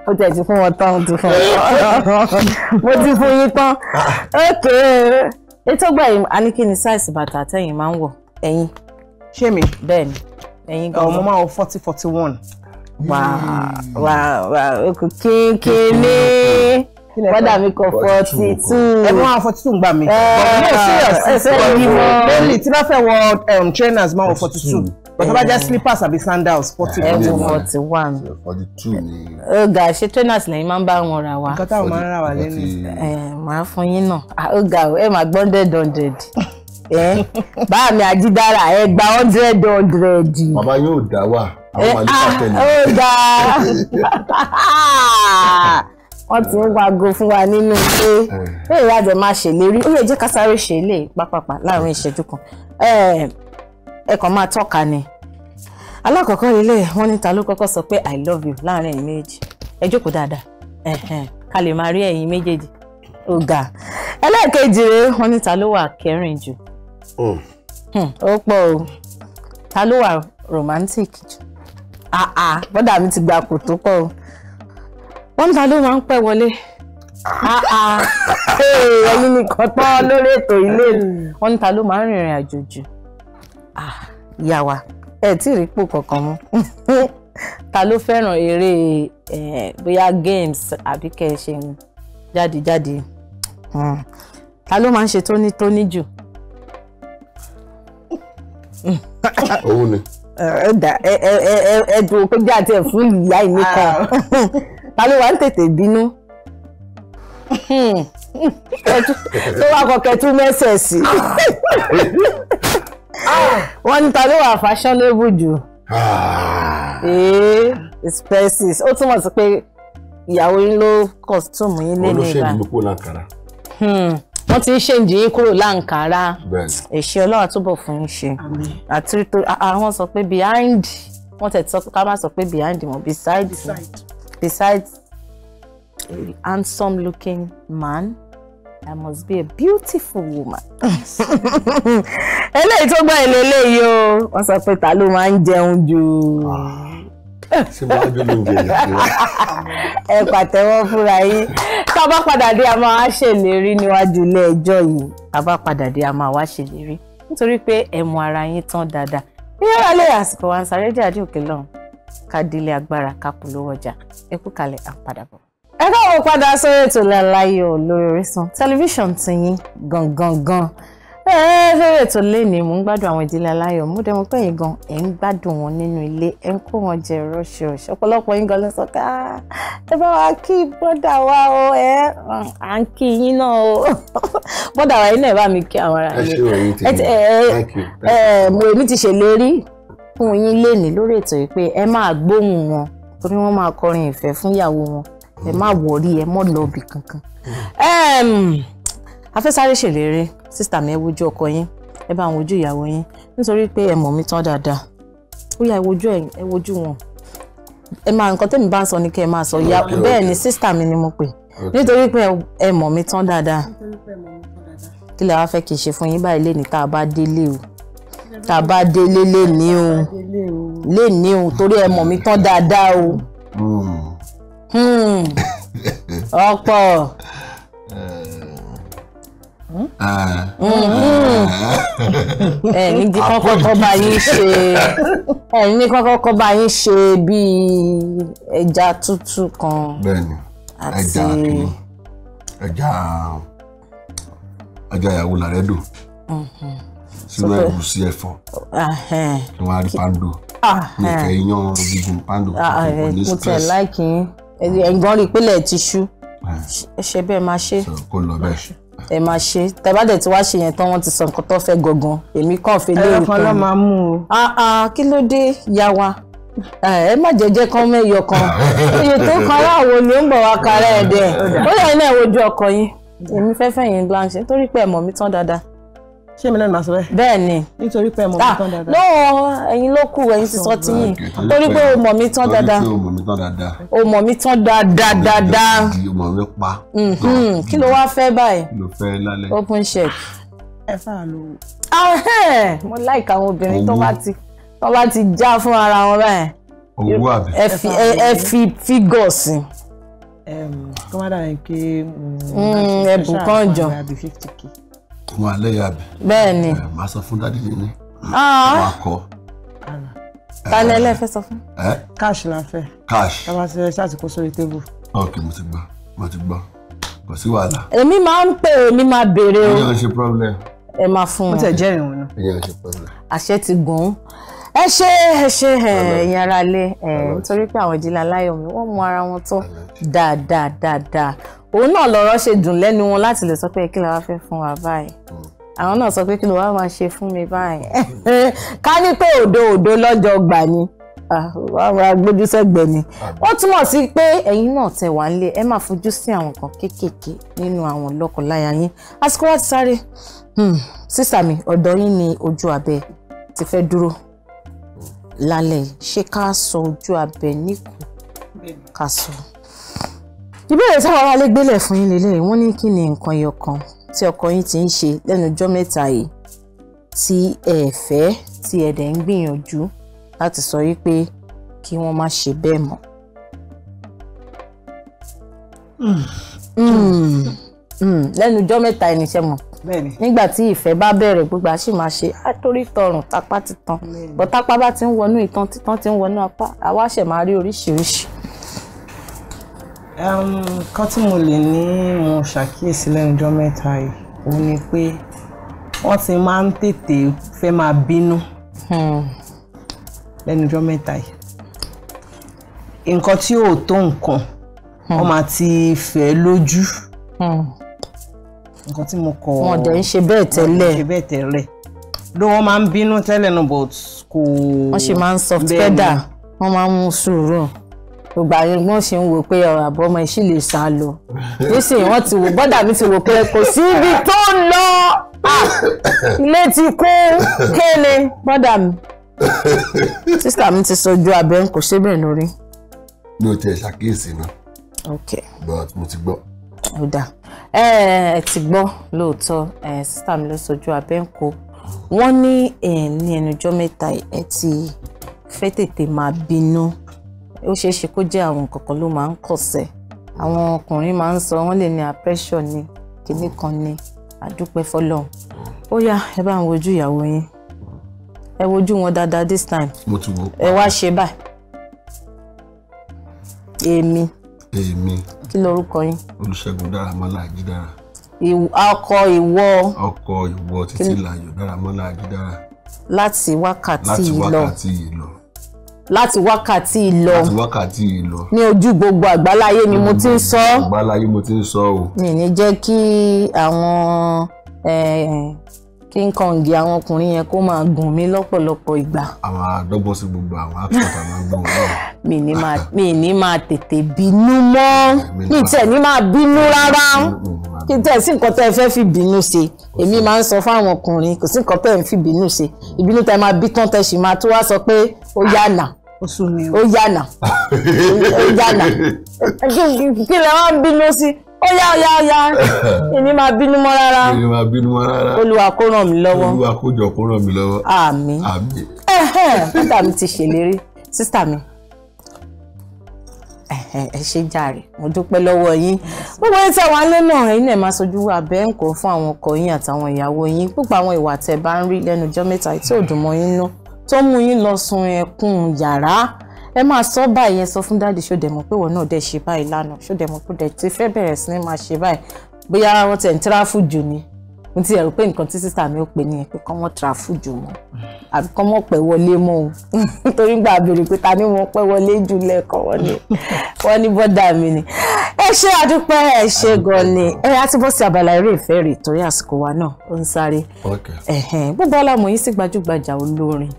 Mo tẹ̀ ti fún wọn tán mo ti fún yín tán. Okay ètò gbà yìí a ní kí ni size bàtà tẹ́yìn máa ń wọ̀ ẹ̀yin. Ṣé mi? Bẹ́ẹ̀ni ẹ̀yin gan-an. Mo máa wọ 40-41. Wà okùn kínkínní bọ́dà mi kọ 42. Ẹ mọ́ àwọn 42 gbà mí. Ẹsẹ̀ yìí mọ́. Bẹ́ẹ̀ni tí wọ́n fẹ́ wọ trainers máa wọ 42. Bàtà bá jẹ́ slippers àbí sandals 41. 42 ni. Ó ga ṣe trainers lẹ́yìn máa ń bá wọn ra wa. Nǹkan táwọn máa ń ra wa lẹ́nu. Màá fún yín náà. Ó ga ẹ máa gbọ́ 100. Báà mi Ajidara ẹ gba 100. Bàbá yóò dá wà àwọn màlúkà tẹ̀lé. Ó ga wọ́n ti ń wago fún wa nínú pé ìyá àjẹ́ máa ṣèlérí ó yẹ jẹ́ ká sáré ṣe lè pápápá láàrin ìṣẹ́jú kan ẹ kàn máa tọ́ka ni. Alákọ̀ọ́kọ́ ilé wọ́n ní ta ló kọ́kọ́ sọ pé I love you láàrin ẹ̀yin méjì ẹ jókòó dáadáa ká lè máa rí ẹ̀yin méjèèjì ó ga. Ẹlẹ́ẹ̀kejì rẹ̀ wọ́n ní ta ló wà kẹrin jù ó pọ̀ o ta ló wà romantic jù bọ́dà mi ti gba kò tó pọ̀ o. Wọ́n ta ló máa ń pẹ́ wọlé. Ẹ̀yin nìkan tán lórí ètò ilé. Wọ́n ta ló máa ń rìnrìn àjò jù. Ìyá wa ẹ tí rí pò kankan mú. Ta ló fẹ́ràn eré bóyá games àbí kẹ́ ẹ ṣe jáde. Ta ló máa ń ṣe tónítóní jù. Òun ni. Ẹ dùn kó jẹ́ àti ẹ̀ fún ìyá ìní kan. Ta ló wá ń tètè bínú? Tó wá kọ̀kẹ́ tún mẹ́sẹ̀sì. Wọ́n ní ta ló wà fashionable jù? Expenses. Ó túmọ̀ sí pé ìyàwó yín ló costume yín lé ní ìgbà. Olóṣèlú ló kó láǹkàrà. wọ́n ti ń ṣèǹjì yín kúrò láǹkárá èṣe Ọlọ́run túbọ̀ fún yín ṣe àti àwọn sọ pé behind wọ́n tẹ̀ sọ ká má sọ pé behind wọn beside a handsome looking man there must be a beautiful woman. eléyìí tó gbọ́ eléyìí o wọ́n sọ pé ta ló máa ń jẹun jù. ṣé máa jó ló ń jẹ yàrá. ẹ pàtẹ́wọ́ fúnra yín tá a bá padà dé a máa wá ṣèlérí níwájú ilé ẹjọ́ yìí tá a bá padà dé a máa wá ṣèlérí nítorí pé ẹ mọ ara yín tán dáadáa ìyára lè àsìkò wa ń sáré jáde òkè lọ́hùn ká délé agbára ká polówó ọjà ẹ kú kalẹ̀ à ń padà bọ̀. ẹ káwọ́ padà sórí ètò Láláyọ̀ lórí Orísun tẹlifíṣàn tiyín gangan lórí ètò lẹ́ni mò ń gbádùn àwọn ìdílé aláyọ̀ mú dẹ́mu pé yín gan ẹ̀ ń gbádùn wọn nínú ilé ẹ̀ ń kó wọn jẹ rọ́ṣọ̀ọ̀ṣọ̀ ọ̀pọ̀lọpọ̀ yín gan ló sọ ká ẹ bá wa kí bọ́dà wa o à ń kí yín náà o bọ́dà wa yín náà bá mi kí àwọn ará ilé mo èmi ti ṣèlérí fún yín lẹ́ni lórí ètò yìí pé ẹ máa gbóhùn wọn torí wọ́n máa kọrin ìfẹ́ fún ìyàwó wọn ẹ má wọrí ẹ mọ́ lọ́ọ̀bì kankan. Afẹ́sáré ṣèlérí sísítà mi ẹ wojú ọkọ yín ẹ bá àwọn ojú ìyàwó yín nítorí pé ẹ mọ̀ mi tán dáadáa ó yá ẹ wojú wọn ẹ máa nǹkan tẹ́mi bá ń sọ ni kẹ́ ẹ máa sọ bẹ́ẹ̀ ni sísítà mi ni mo pè nítorí pé ẹ mọ̀ mi tán dáadáa kí lẹ wá fẹ́ kí n ṣe fún yín báyìí lẹ́ni tá a bá délé o tá a bá délé lẹ́ni o torí ẹ mọ̀ mi tán dáadáa o ọ̀pọ̀. Ní kọ́kọ́ bá yín ṣe bíi ẹja tútù kan. Bẹ́ẹ̀ni ẹja ìyàwó làrẹ́dò sínú ẹ̀gúsí ẹ̀fọ́ tí wọ́n á rí pando ní ìfẹ́ iyán gígùn pando ní stress. mo tẹ̀ láìkí ẹ̀gbọ́n rí ìpínlẹ̀ tìṣú ẹ ṣe bẹ́ẹ̀ máa ṣe. kó lọ bẹ́ẹ̀ ẹ máa ṣe tẹ́bádẹ̀ tí wàá ṣe yẹn tán wọ́n ti sọ nǹkan tó fẹ́ gangan èmi kàn fi lé nǹkan ló máa mú o. kí ló dé yá wa ẹ má jẹ́jẹ́ kan mẹ́yọ kan iye tó kan láwo ni ó ń bọ̀ wá kárẹ́ ẹ̀ dẹ̀ ó yẹ iná ìwojú ọkọ yín èmi fẹ́ fẹ̀yìn blanche nítorí pé ẹ mọ̀ mi tán dáadáa. ṣé mi náà máa sọ bẹ́ẹ̀. bẹ́ẹ̀ ni nítorí pé ẹ mọ̀ mi tán dáadáa. lọ́wọ́ ẹ̀yin ló kù ẹ̀yin ti sọ tiyín torí pé o mọ̀ mi tán dáadáa o mọ̀ mi tán dáadáa. o mọ̀ mi pa. kí ló wá fẹ́ báyìí. kí ló fẹ́ lálẹ́. open check. ẹ fà lò. mo like àwọn obìnrin tó bá ti já fún ara wọn báyìí. owó àbí. ẹ fi figure sí. kọ́mádà yẹn ké ẹ̀bùn kan jọ. wọn alẹ́ yà bẹ̀. bẹ́ẹ̀ ni. màá sọ fún dádì mi ní. wọn akọ. kálẹ̀ ẹ fẹ́ sọ fún. cash la fẹ́. cash. ká bá ṣe ṣáàtì kó sórí tébù. ok mo ti gbọ́ kò sí wàhálà. èmi máa ń pè èmi máa béèrè o. ìyẹn ṣe problem. ẹ máa fún mo tẹ̀ jẹ́rìí wọn náà. ìyẹn ṣe problem. àṣẹ ti gùn ẹ ṣe ẹ̀yin ará ilé nítorí pé àwọn ìdílé aláyọ̀ mi wọ́n mú ara wọn tán dáadáa òun náà lọ́rọ̀ ṣe dùn lẹ́nu wọn láti lè sọ pé kí la wá fẹ́ fún wa báyìí àwọn náà sọ pé kí ló wá máa ṣe fún mi báyìí ká ní pé òdo lọ́jọ́ gbà ni àwọn agbójúsẹ́gbẹ̀ ni wọ́n túmọ̀ sí pé ẹ̀yin náà tẹ̀ wá nílé ẹ máa fojú sí àwọn kan kéékèèké nínú àwọn lọ́kọláya yín àsìkò wá ti sáré sísà mi ọ̀dọ̀ yín ni ojú abẹ ti fẹ́ dúró lálẹ́ ṣé ká sọ ojú abẹ níkù ká sọ. ìbéèrè táwọn aráalé gbélé fún yín lélẹ̀ wọ́n ní kí ni nǹkan ẹyọ kan tí ọkọ yín ti ń ṣe lẹ́nu ọjọ́ mẹ́ta yìí tí ẹ fẹ́ tí ẹ dẹ̀ ń gbìyànjú láti sọ yí pé kí wọ́n má ṣe bẹ́ẹ̀ mọ́. lẹ́nu ọjọ́ mẹ́ta ẹni ṣe mọ̀ nígbà tí ìfẹ́ bá bẹ̀rẹ̀ gbogbo àṣì máa ṣe àtórí tọrùn tápá ti tán bọ́ tápá bá ti ń wọnú ìtàn títàn ti ń wọnú apá àwa ṣẹ̀ máa rí oríṣiríṣi. kan tí mo lè ní mo ṣàkíyèsí lẹ́nu ọjọ́ mẹ́ta yìí òun ni pé wọ́n ti máa ń tètè fẹ́ máa bínú lẹ́nu ọjọ́ mẹ́ta yìí nǹkan tí ò tó nǹkan wọ́n máa ti fẹ́ lójú nǹkan tí mo kọ wọn dẹ̀ ń ṣe bẹ́ẹ̀ tẹ́lẹ̀ ló wọ́n máa ń bínú tẹ́lẹ̀ náà but kò wọ́n ṣe máa ń soft pedal wọ́n máa ń mú sùúrù gbogbo àwọn ẹ̀gbọ́n ṣe ń wò pé àbọ̀ ọmọ ìṣí lè sá lọ nísìnyí wọ́n ti wò bọ́dà mi ti wò pé kò sí ibi tó ń lọ ilé ti kú kéle bọ́dà mi sísítà mi ti sọjú abẹ́ kò ṣe bẹ́ẹ̀ lórí. mi ò tiẹ̀ ṣàkíyèsí náà. ok but mo ti gbọ́. ó dáa ẹ ti gbọ́ lóòótọ́ sísítà mi ló sọjú abẹ́ ń kó wọ́n ní ẹnujọ́ mẹ́ta ẹ ti fẹ́ tètè máa bínú ó ṣeé ṣe kó jẹ́ àwọn kankan ló máa ń kọ̀sẹ̀ àwọn ọkùnrin máa ń sọ wọ́n lè ní pressure ní kinní kan ní àdúpẹ́ fọlọ́run ó yá ẹ bá ń wojú ìyàwó yín ẹ wojú wọn dáadáa this time mo ti wo. ẹ wá ṣe báyìí èmi kí lorúkọ yín. Olúṣẹ́gun Daramola Ajidara. ọkọ ìwọ Títílayọ̀ Daramola Ajidara. láti wákàtí ìlọ. láti wákàtí ìlọ. ní ojú gbogbo àgbáláyé ni mo ti ń sọ. àgbáláyé mo ti ń sọ o. mi ní jẹ́ kí àwọn King Kong àwọn ọkùnrin yẹn kó máa gùn mí lọ́pọ̀lọpọ̀ ìgbà. àwọn àdọ́gbọ́n sí gbogbo àwọn àpótá máa ń gbọ́n náà. mi ní máa tètè bínú mọ́ mi tẹ̀ ní máa bínú rárá kí tẹ̀ sí nǹkan tẹ́ ẹ fẹ́ fi bínú ṣe èmi máa ń sọ fáwọn ọkùnrin kò sí nǹkan tẹ́ ẹ ń fi bínú ṣe ìbínú tẹ́ máa bí tán tẹ́ sì máa tó wá sọ pé ó yànà ó yànà kí lẹ wá ń bínú sí ó yá èmi máa bínú mọ́ rárá Olúwa kó ràn mí lọ́wọ́ Olúwa kó jọ kó ràn mí lọ́wọ́ àmín sísítà mi ti ṣèlérí sísítà mi ẹ ṣe jàre mo dúpẹ́ lọ́wọ́ yín gbogbo yín tẹ́ wà lé náà ẹ̀yin náà máa sojú abẹ́ ń kó fún àwọn ọkọ yín àtàwọn ìyàwó yín púpọ̀ àwọn ìwà tẹ́ bá ń rí lẹ́nu ọjọ́ mẹ́ta tí ò dùn mọ́ yín nú tó mú yín lọ sun ẹkún yàrá ẹ máa sọ báyìí ẹ sọ fún dáàdì ṣódẹ̀mọ̀ pé wọn náà dẹ̀ ṣe báyìí lánàá ṣódẹ̀mọ̀ pé dẹ̀ ti fẹ́ bẹ̀rẹ̀ sí ní máa ṣe báyìí bóyá wọ́n tẹ̀ ń tíráfù jù ni mo ti rò pé nǹkan tí sísà mi ó pè ní ẹ pé kọ́ mọ́ tíráfù jù mọ́ àbí kọ́ mọ́ pẹ́ wọlé mọ́ o nítorí gbà béèrè pé ta ni wọ́n pẹ́ wọlé jù lẹ́ẹ̀kan wọ́n ní bọ́dà mi ni ẹ ṣe àdúpẹ́ ẹ ṣe gan ni á ti bọ́ sí abala eré ìfẹ́ rè torí àsìkò wa náà ó ń sáré gbogbo ọlámọ yìí sí gbajúgbajà olórin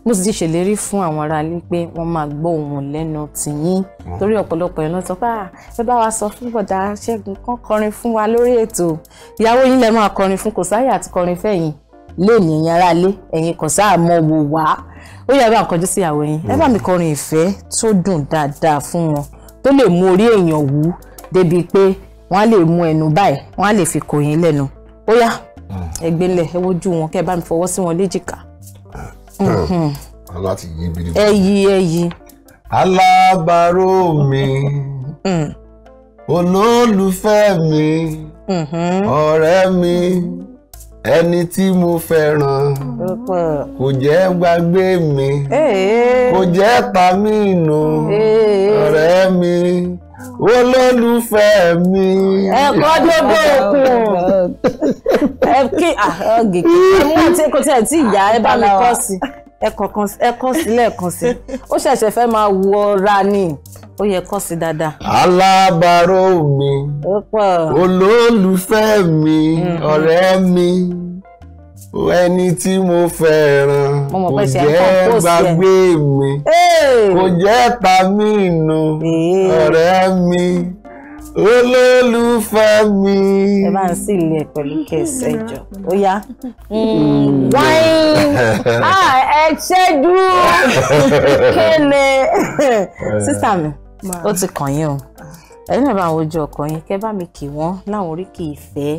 mo sì ti ṣèlérí fún àwọn aráalé pé wọ́n máa gbọ́ ohùn lẹ́nu tìyín torí ọ̀pọ̀lọpọ̀ ẹ̀ náà sọ pé ẹ bá wa sọ fún bọ̀dá Ṣẹ́gun kán kọrin fún wa lórí ètò ìyàwó yín lẹ máa kọrin fún kò sáyà àti kọrin fẹ́yìn lẹ́ẹ̀ni ẹ̀yin aráalé ẹ̀yin kò sáà mọ̀ wò wá ó yẹ bá ń kọjú sí ìyàwó yín ẹ bá mi kọrin ìfẹ́ tó dùn dáadáa fún wọn tó lè mú orí èèyàn wú débi pé wọ́n á lè mú ẹnu báyìí wọ́n á lè fi kò yín lẹ́nu ó yá ẹgbẹ́ ńlẹ̀ ẹ wojú wọn kẹ́ ẹ bá mi fọwọ́ sí wọn léjìká. láti yí bíi. ẹ yí. alábàárò mi olólùfẹ́ mi ọ̀rẹ́ mi ẹni tí mo fẹ́ràn kò jẹ́ gbàgbé mi kò jẹ́ ta mí nù ọ̀rẹ́ mi olólùfẹ́ mi. ẹ̀kọ́ dógó òkun ẹ mú àti kò tí ẹ̀ tí ìyá ẹ bá mi kọ́ sí ẹ kọ́ sí lẹ́ẹ̀kan sí ó ṣẹ̀ṣẹ̀ fẹ́ máa wọra ni ó yẹ kọ́ sí dáadáa. alábàárò mi olólùfẹ́ mi ọ̀rẹ́ mi ẹni tí mo fẹ́ràn kò jẹ́ gbàgbé mi kò jẹ́ ta mí nù ọ̀rẹ́ mi olólùfẹ́ mi. ẹ bá ń sí ilé ẹ pẹ̀lú kẹsẹ̀ jọ ó yá wáyé ẹ ṣẹ́jú kéle sísà mi ó ti kàn yín o ẹ̀yin náà bá ń wojú ọkọ yín kẹ́ bá mi kì wọ́n láwọn oríkì ìfẹ́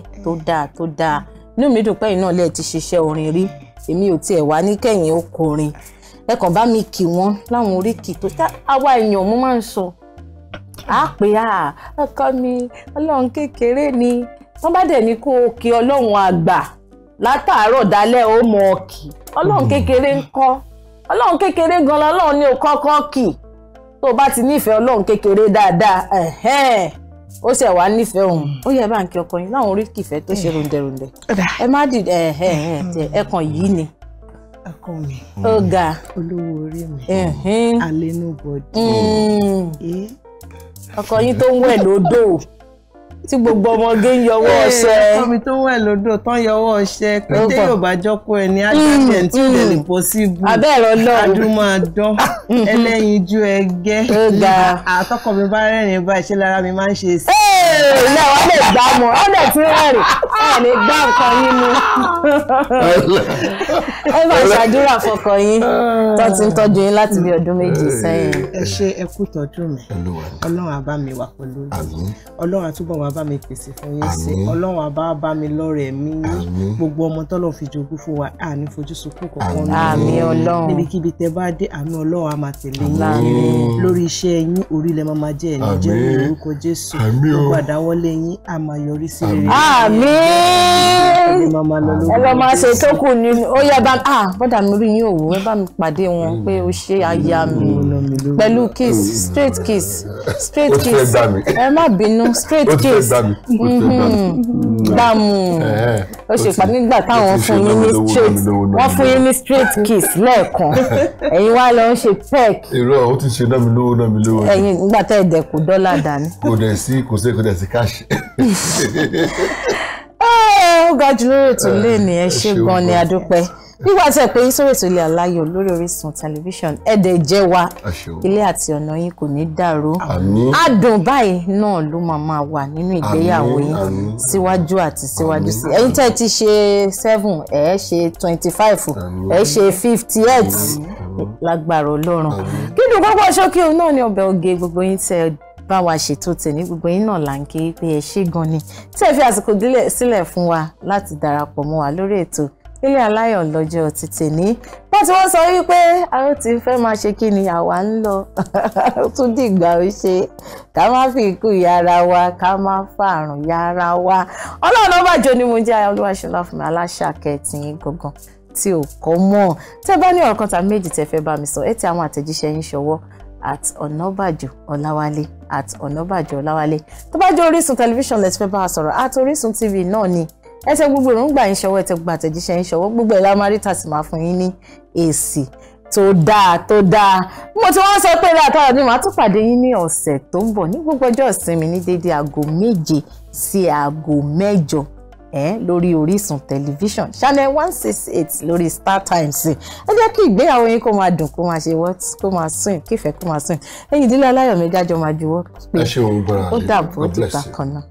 tó dáa inú mi dùn pé ẹ̀yin náà lè ti ṣiṣẹ́ orin rí èmi ò tiẹ̀ wá ní kẹ́yìn ó kọrin ẹ kàn bá mi kì wọ́n láwọn oríkì tó tá àwa èèyàn mo máa ń sọ pé ọkọ mi ọlọ́run kékeré ni wọ́n bá dẹ̀ ní kó o kí ọlọ́run àgbà látàárọ̀ dálẹ́ ó mọ ọkì ọlọ́run kékeré ń kọ́ ọlọ́run kékeré gan-an ọlọ́run ní o kọ́kọ́ kì tó o bá ti nífẹ̀ẹ́ ọlọ́run kékeré dáadáa ó ṣe wá nífẹ̀ẹ́ òun ó yẹ bá ń kí ọkọ yín láwọn oríkì ìfẹ́ tó ṣe ròǹdẹ̀ròǹdẹ̀ ẹ má dìde ẹ̀kan yìí ni ọkọ mi ó ga olówó orí mi àlénúbọdì ọkọ yín tó ń wẹ̀ lódò tí gbogbo ọmọge ń yọwọ́ ọṣẹ. ọkọ mi tó ń wẹ̀ lódò tán yọwọ́ ọṣẹ pété yóò bá jọ́kọ́ ẹ ní ájọ́jẹ̀ tí ó lè lè bọ́ sí ibù abẹ́rẹ́ ọlọ́run adúmáadán ẹlẹ́yinjú ẹgẹ́ àtọkọ mi bá rẹ́rìn báyìí ṣe lára mi máa ń ṣe sí. ilé wa lè gbá mọ́ ọ̀dẹ̀ tí rẹ́rìn ẹ̀ lè gbá nǹkan yín mú. ẹ máa ṣàdúrà fọkọ yín tó ti ń tọ́jú yín láti bí ọdún méjì sẹ́yìn. ẹ ṣé ẹ kú tọ́jú mi ọlọ́run á bá mi wà pẹ̀lú yín ọlọ́run á túbọ̀ wá bá mi pèsè fún yín sí ọlọ́run á bá mi lọ́rẹ̀ mi gbogbo ọmọ tọ́lọ́ fi jogún fún wa àní fojú sunkún kankan àmín ọlọ́run níbikíbi tẹ bá dé àánú ọlọ́run á máa tẹ̀lé yín lórí iṣẹ́ yín orílẹ̀ máa jẹ́ ẹ̀ní jẹ́ orúkọ Jésù gbogbo àdáwọ́lé yín á máa yọrí sí rere. àmín ẹ lọ máa ṣe tó kù nínú ó yẹ bá bọ́dà mi rí yín òwú ẹ bá mi pàdé wọn pé ó ṣe aya mi pẹ̀lú kiss straight kiss ẹ má bínú straight kiss gbàmù ó ṣe pàdé nígbà táwọn fún yín ní straight wọ́n fún yín ní straight kiss lẹ́ẹ̀kan ẹ̀yin wá lọ ń ṣe peck. irọ́ ó ti ṣe náà mi lówó. ẹ̀yin nígbà tẹ́ ẹ̀dẹ̀ kò dọ́là dání. kò dẹ̀ sí káàṣì. ó ga jù lórí ètò lẹ́ẹ̀ni ẹ ṣé gan ni adúpẹ́ nígbà tí ẹ pé yín sórí ètò Ilé Aláyọ̀ lórí Orísun tẹlifíṣàn ẹ̀dẹ̀ jẹ́ wa ilé àti ọ̀nà yín kò ní dàrú adùn báyìí náà ló máa wà nínú ìgbéyàwó yín síwájú àti síwájú sí ẹ̀yin tẹ́ ti ṣe 7 ẹ̀ ṣe 25 ẹ̀ ṣe 58 lágbára Ọlọ́run kí ni gbogbo ṣókí òun náà ní ọbẹ̀ oge gbogbo yín tẹ́ bá wa ṣètò tẹ̀ní gbogbo yín náà là ń ké pé ẹ ṣé gan ni tí ẹ fi àsìkò sílẹ̀ fún wa láti darapọ̀ mọ́ wa lórí ètò Ilé Aláyọ̀ lọ́jọ́ ti tẹ̀ní wọ́n ti wọ́n sọ wípé àwọn ti fẹ́ máa ṣe kí ni àwa ń lọ tún dìgbà ó ṣe ká má fi ikú yára wa ká má fàrùn yára wa Ọlọ́run Onabajo ni mo jẹ́ Olúwaṣọlá fún mi aláṣà kẹtìn gangan tí ò kọ́ mọ́ tẹ́ bá ní ọ̀rọ̀ kan tàbí méjì tẹ́ fẹ́ bá mi sọ ẹ tẹ àwọn àtẹ̀jíṣẹ́ yín ṣọwọ́ @Onabajo Ọláwálé @Onabajo Ọláwálé tó bá jẹ́ Orísun tẹlifíṣàn lẹ́tí fẹ́ bá wa sọ̀rọ̀ @Orisun TV náà ni ẹ tẹ gbogbo èròǹgbà yín ṣọwọ́ ẹ tẹ gbogbo àtẹ̀jíṣẹ́ yín ṣọwọ́ gbogbo ẹ̀ la máa rí tàṣí máa fún yín ní èsì tó dáa mo ti wọ́n sọ pé àtàwọn ni màá tún pàdé yín ní ọ̀sẹ̀ tó ń bọ̀ ní gbogbo ọjọ́ ìsinmi ní déédéé aago 7 sí aago 8 lórí Orísun tẹlifíṣàn channel 168 lórí Star Times ẹ jẹ́ kí ìgbéyàwó yín kó máa dùn kó máa ṣe kó máa sùn kífẹ́ kó máa sùn ẹ̀yin Ìdílé Aláyọ̀ mi jájọ máa juwọ́ pé ó dàbọ̀ dìgbà kan náà.